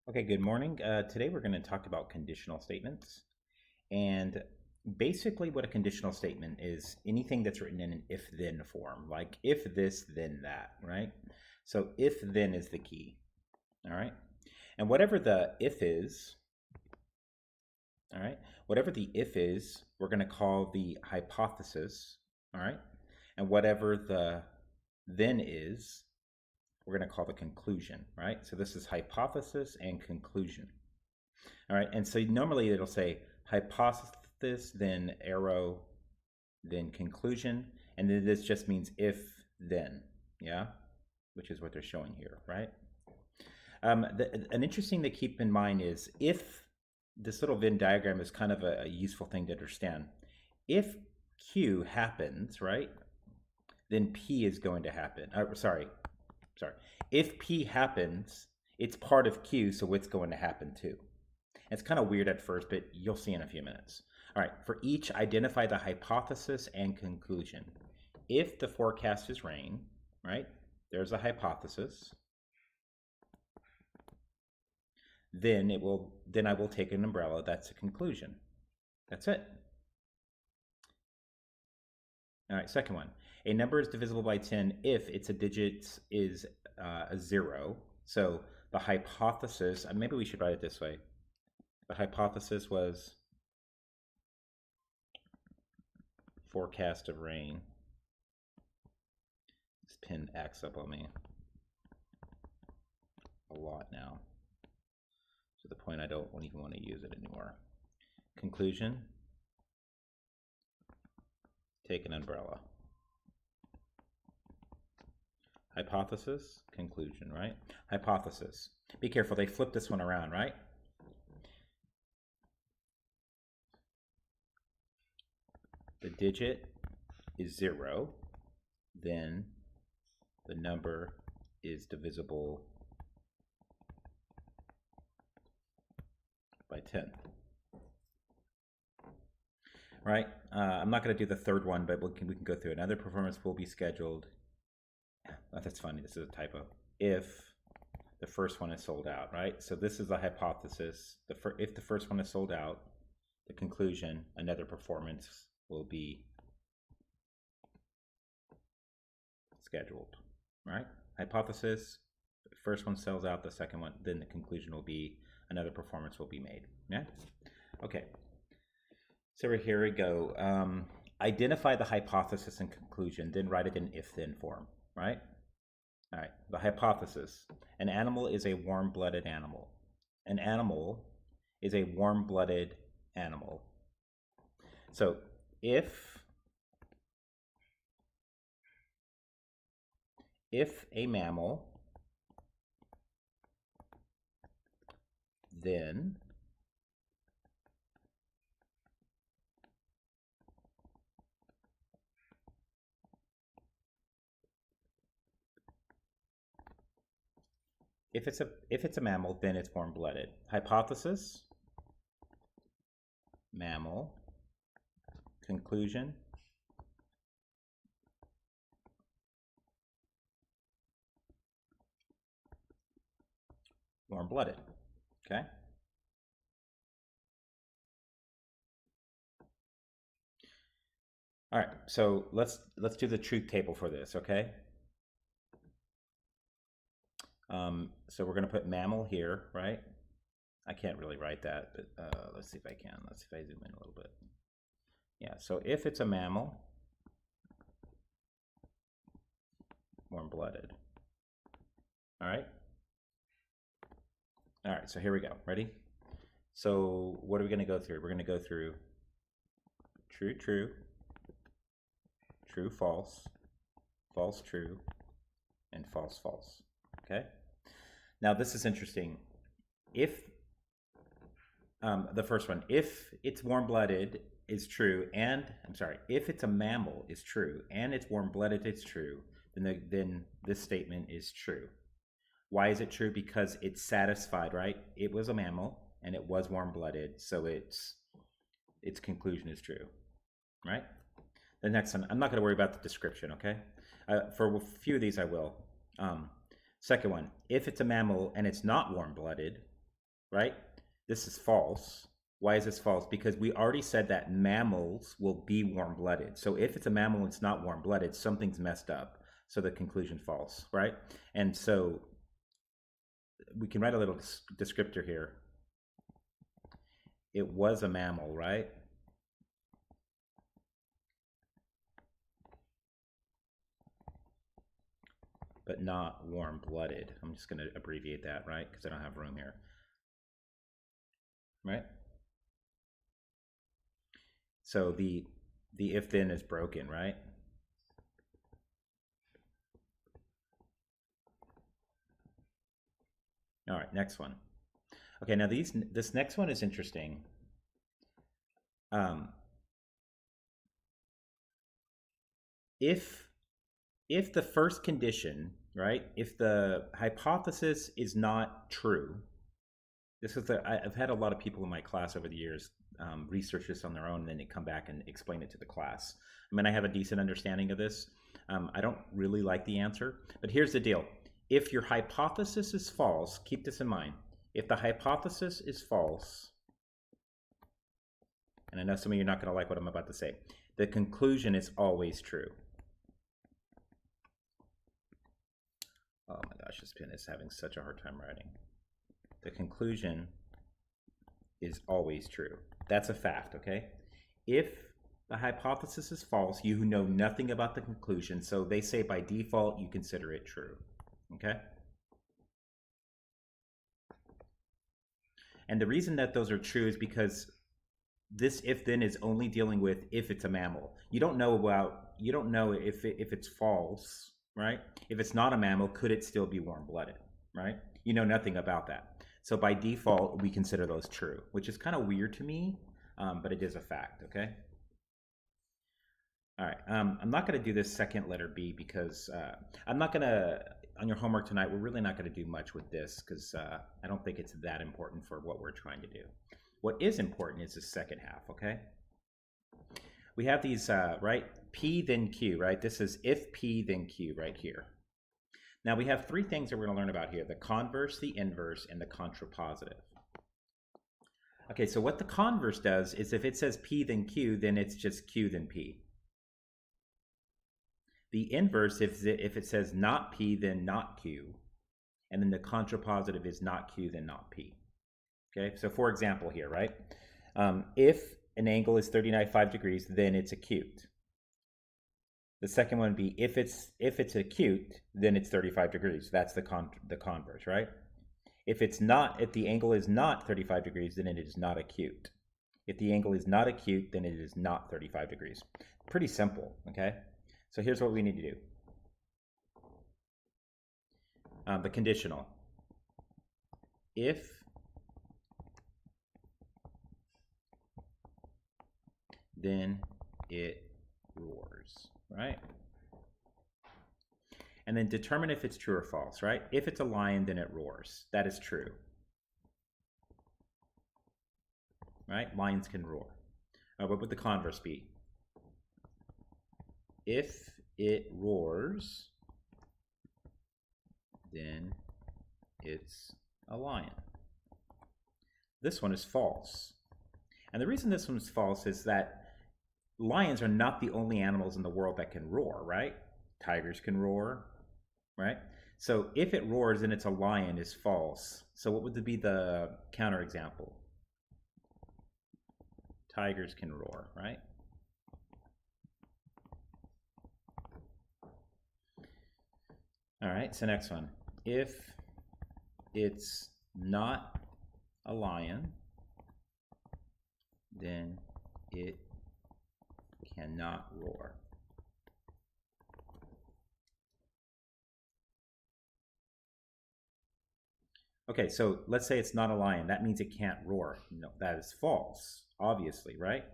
Okay, good morning. Today we're going to talk about conditional statements. And basically, what a conditional statement is anything that's written in an if then form, like if this, then that, right? So, if then is the key, all right? And whatever the if is, all right, whatever the if is, we're going to call the hypothesis, all right? And whatever the then is, we're going to call the conclusion, right? So, this is hypothesis and conclusion. All right, and so normally it'll say hypothesis, then arrow, then conclusion, and then this just means if then, yeah, which is what they're showing here, right? An interesting to keep in mind is if this little Venn diagram is kind of a useful thing to understand. If Q happens, right, then P is going to happen. Sorry. If P happens, it's part of Q, so it's going to happen too. It's kind of weird at first, but you'll see in a few minutes. All right, for each, identify the hypothesis and conclusion. If the forecast is rain, right, there's a hypothesis. Then I will take an umbrella. That's a conclusion. That's it. All right, second one. A number is divisible by 10 if its a digit is a 0. So the hypothesis, maybe we should write it this way. The hypothesis was forecast of rain. This pen acts up on me a lot now, to the point I don't even want to use it anymore. Conclusion, take an umbrella. Hypothesis, conclusion, right? Hypothesis. Be careful, they flip this one around, right? The digit is 0, then the number is divisible by 10. Right? I'm not going to do the third one, but we can go through it. Another performance will be scheduled. Oh, that's funny. This is a typo. If the first one is sold out, right? So this is a hypothesis. If the first one is sold out, the conclusion, another performance will be scheduled, right? Hypothesis, the first one sells out, the second one, then the conclusion will be another performance will be made. Yeah? Okay. So here we go. Identify the hypothesis and conclusion, then write it in if-then form, right? All right, the hypothesis. An animal is a warm-blooded animal. An animal is a warm-blooded animal. So if a mammal, then if it's a mammal, then it's warm-blooded. Hypothesis, mammal, conclusion, warm-blooded. Okay? All right, so let's do the truth table for this, okay? So we're going to put mammal here, right? I can't really write that, but let's see if I can. Let's see if I zoom in a little bit. Yeah, so if it's a mammal, warm-blooded. All right? All right, so here we go. Ready? So what are we going to go through? We're going to go through true, true, true, false, false, true, and false, false. Okay? Now this is interesting. If the first one, if it's warm-blooded is true, and if it's a mammal is true and it's warm-blooded is true, then this statement is true. Why is it true? Because it's satisfied, right? It was a mammal and it was warm-blooded, so its conclusion is true, right? The next one, I'm not going to worry about the description, okay? For a few of these, I will. Second one, if it's a mammal and it's not warm-blooded, right? This is false. Why is this false? Because we already said that mammals will be warm-blooded. So if it's a mammal and it's not warm-blooded, something's messed up. So the conclusion false, right? And so we can write a little descriptor here. It was a mammal, right? But not warm-blooded. I'm just going to abbreviate that, right? Because I don't have room here. Right? So the if-then is broken, right? All right, next one. Okay, now this next one is interesting. If the first condition, right? If the hypothesis is not true, this is I've had a lot of people in my class over the years research this on their own, and then they come back and explain it to the class. I mean, I have a decent understanding of this. I don't really like the answer, but here's the deal. If your hypothesis is false, keep this in mind. If the hypothesis is false, and I know some of you are not going to like what I'm about to say, the conclusion is always true. Oh my gosh, this pen is having such a hard time writing. The conclusion is always true. That's a fact, okay? If the hypothesis is false, you know nothing about the conclusion, so they say by default you consider it true, okay? And the reason that those are true is because this if-then is only dealing with if it's a mammal. You don't know if it's false, right? If it's not a mammal, could it still be warm-blooded, right? You know nothing about that. So by default, we consider those true, which is kind of weird to me, but it is a fact, okay? All right, I'm not going to do this second letter B because I'm not going to, on your homework tonight, we're really not going to do much with this because I don't think it's that important for what we're trying to do. What is important is the second half, okay? We have these, right? P then Q, right? This is if P then Q right here. Now we have three things that we're going to learn about here: the converse, the inverse, and the contrapositive. Okay, so what the converse does is if it says P then Q, then it's just Q then P. The inverse, if it says not P, then not Q. And then the contrapositive is not Q, then not P. Okay, so for example here, right? If an angle is 39.5 degrees, then it's acute. The second one would be if it's acute, then it's 35 degrees. That's the converse, right? If the angle is not 35 degrees, then it is not acute. If the angle is not acute, then it is not 35 degrees. Pretty simple, okay? So here's what we need to do. The conditional. If then it roars, right? And then determine if it's true or false, right? If it's a lion, then it roars. That is true. Right? Lions can roar. What would the converse be? If it roars, then it's a lion. This one is false. And the reason this one is false is that lions are not the only animals in the world that can roar, right? Tigers can roar, right? So if it roars and it's a lion is false. So what would be the counterexample? Tigers can roar, right? All right, so next one. If it's not a lion, then it cannot roar. Okay, so let's say it's not a lion. That means it can't roar. No, that is false, obviously, right?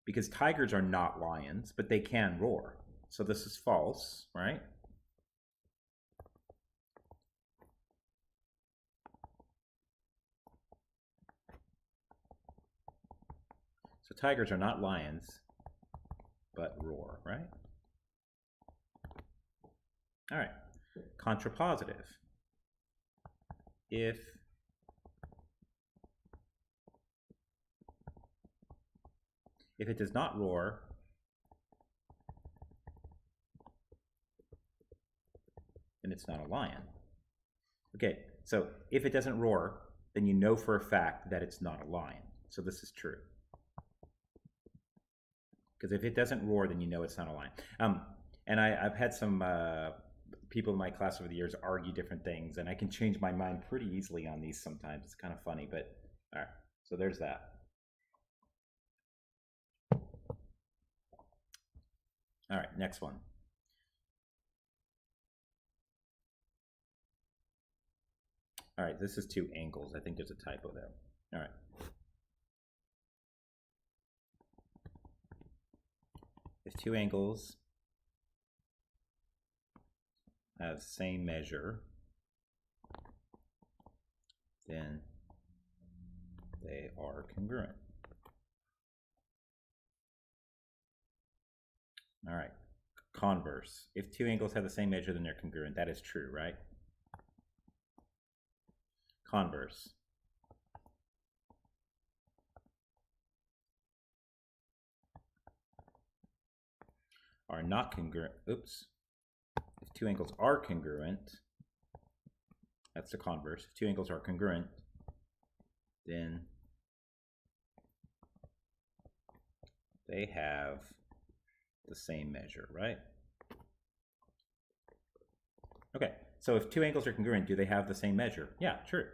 Because tigers are not lions, but they can roar. So this is false, right? So tigers are not lions, but roar, right? All right, contrapositive. If If it does not roar, then it's not a lion. Okay, so if it doesn't roar, then you know for a fact that it's not a lion. So this is true. Because if it doesn't roar, then you know it's not a lion. And I've had some people in my class over the years argue different things, and I can change my mind pretty easily on these sometimes. It's kind of funny, but all right, so there's that. All right, next one. All right, this is two angles. I think there's a typo there. All right. If two angles have same measure, then they are congruent. All right. Converse. If two angles have the same measure, then they're congruent. That is true, right? Converse. Are not congruent. Oops. If two angles are congruent, that's the converse. If two angles are congruent, then they have the same measure, right? Okay, so if two angles are congruent, do they have the same measure? Yeah, true.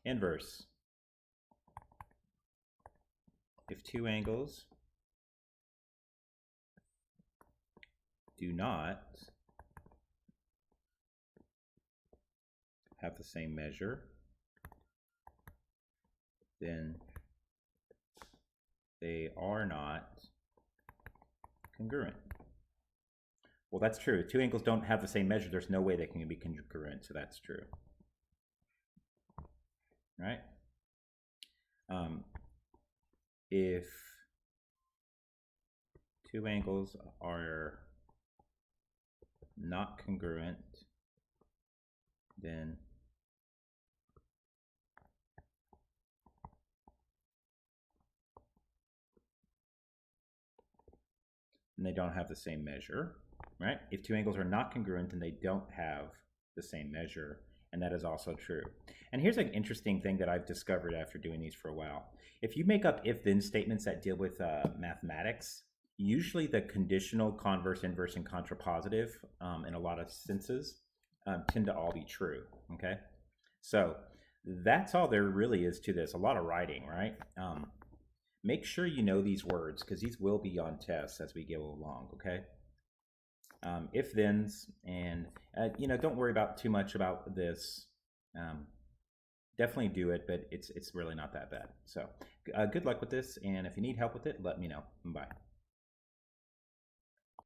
Inverse. If two angles do not have the same measure, then they are not congruent. Well, that's true. If two angles don't have the same measure, there's no way they can be congruent, so that's true. Right? If two angles are not congruent, then they don't have the same measure, right? If two angles are not congruent, then they don't have the same measure, and that is also true. And here's an interesting thing that I've discovered after doing these for a while. If you make up if-then statements that deal with mathematics, usually the conditional, converse, inverse, and contrapositive, in a lot of senses, tend to all be true, okay? So that's all there really is to this. A lot of writing, right? Make sure you know these words, because these will be on tests as we go along, okay? If-thens, and don't worry about too much about this. Definitely do it, but it's really not that bad. So good luck with this, and if you need help with it, let me know. Bye.